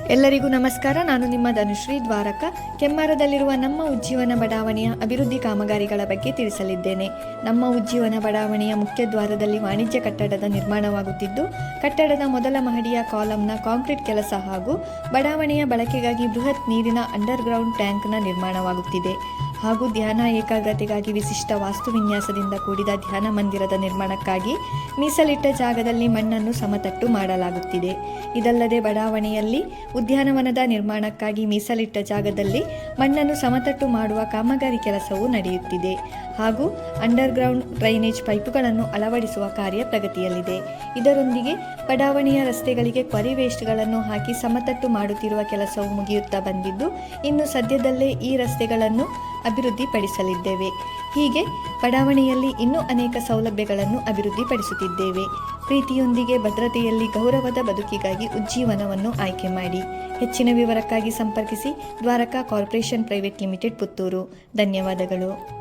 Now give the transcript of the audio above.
ಎಲ್ಲರಿಗೂ ನಮಸ್ಕಾರ. ನಾನು ನಿಮ್ಮ ಧನುಶ್ರೀ ದ್ವಾರಕ. ಕೆಮ್ಮಾರದಲ್ಲಿರುವ ನಮ್ಮ ಉಜ್ಜೀವನ ಬಡಾವಣೆಯ ಅಭಿವೃದ್ಧಿ ಕಾಮಗಾರಿಗಳ ಬಗ್ಗೆ ತಿಳಿಸಲಿದ್ದೇನೆ. ನಮ್ಮ ಉಜ್ಜೀವನ ಬಡಾವಣೆಯ ಮುಖ್ಯ ದ್ವಾರದಲ್ಲಿ ವಾಣಿಜ್ಯ ಕಟ್ಟಡದ ನಿರ್ಮಾಣವಾಗುತ್ತಿದ್ದು, ಕಟ್ಟಡದ ಮೊದಲ ಮಹಡಿಯ ಕಾಲಂನ ಕಾಂಕ್ರೀಟ್ ಕೆಲಸ ಹಾಗೂ ಬಡಾವಣೆಯ ಬಳಕೆಗಾಗಿ ಬೃಹತ್ ನೀರಿನ ಅಂಡರ್ಗ್ರೌಂಡ್ ಟ್ಯಾಂಕ್ನ ನಿರ್ಮಾಣವಾಗುತ್ತಿದೆ. ಹಾಗೂ ಧ್ಯಾನ ಏಕಾಗ್ರತೆಗಾಗಿ ವಿಶಿಷ್ಟ ವಾಸ್ತು ವಿನ್ಯಾಸದಿಂದ ಕೂಡಿದ ಧ್ಯಾನ ಮಂದಿರದ ನಿರ್ಮಾಣಕ್ಕಾಗಿ ಮೀಸಲಿಟ್ಟ ಜಾಗದಲ್ಲಿ ಮಣ್ಣನ್ನು ಸಮತಟ್ಟು ಮಾಡಲಾಗುತ್ತಿದೆ. ಇದಲ್ಲದೆ ಬಡಾವಣೆಯಲ್ಲಿ ಉದ್ಯಾನವನದ ನಿರ್ಮಾಣಕ್ಕಾಗಿ ಮೀಸಲಿಟ್ಟ ಜಾಗದಲ್ಲಿ ಮಣ್ಣನ್ನು ಸಮತಟ್ಟು ಮಾಡುವ ಕಾಮಗಾರಿ ಕೆಲಸವೂ ನಡೆಯುತ್ತಿದೆ. ಹಾಗೂ ಅಂಡರ್ಗ್ರೌಂಡ್ ಡ್ರೈನೇಜ್ ಪೈಪುಗಳನ್ನು ಅಳವಡಿಸುವ ಕಾರ್ಯ ಪ್ರಗತಿಯಲ್ಲಿದೆ. ಇದರೊಂದಿಗೆ ಬಡಾವಣೆಯ ರಸ್ತೆಗಳಿಗೆ ಕ್ವರಿ ವೇಸ್ಟ್ಗಳನ್ನು ಹಾಕಿ ಸಮತಟ್ಟು ಮಾಡುತ್ತಿರುವ ಕೆಲಸವು ಮುಗಿಯುತ್ತಾ ಬಂದಿದ್ದು, ಇನ್ನು ಸದ್ಯದಲ್ಲೇ ಈ ರಸ್ತೆಗಳನ್ನು ಅಭಿವೃದ್ಧಿಪಡಿಸಲಿದ್ದೇವೆ. ಹೀಗೆ ಬಡಾವಣೆಯಲ್ಲಿ ಇನ್ನೂ ಅನೇಕ ಸೌಲಭ್ಯಗಳನ್ನು ಅಭಿವೃದ್ಧಿಪಡಿಸುತ್ತಿದ್ದೇವೆ. ಪ್ರೀತಿಯೊಂದಿಗೆ ಭದ್ರತೆಯಲ್ಲಿ ಗೌರವದ ಬದುಕಿಗಾಗಿ ಉಜ್ಜೀವನವನ್ನು ಆಯ್ಕೆ ಮಾಡಿ. ಹೆಚ್ಚಿನ ವಿವರಕ್ಕಾಗಿ ಸಂಪರ್ಕಿಸಿ Dwaraka corporation private limited, Puttur. ಧನ್ಯವಾದಗಳು.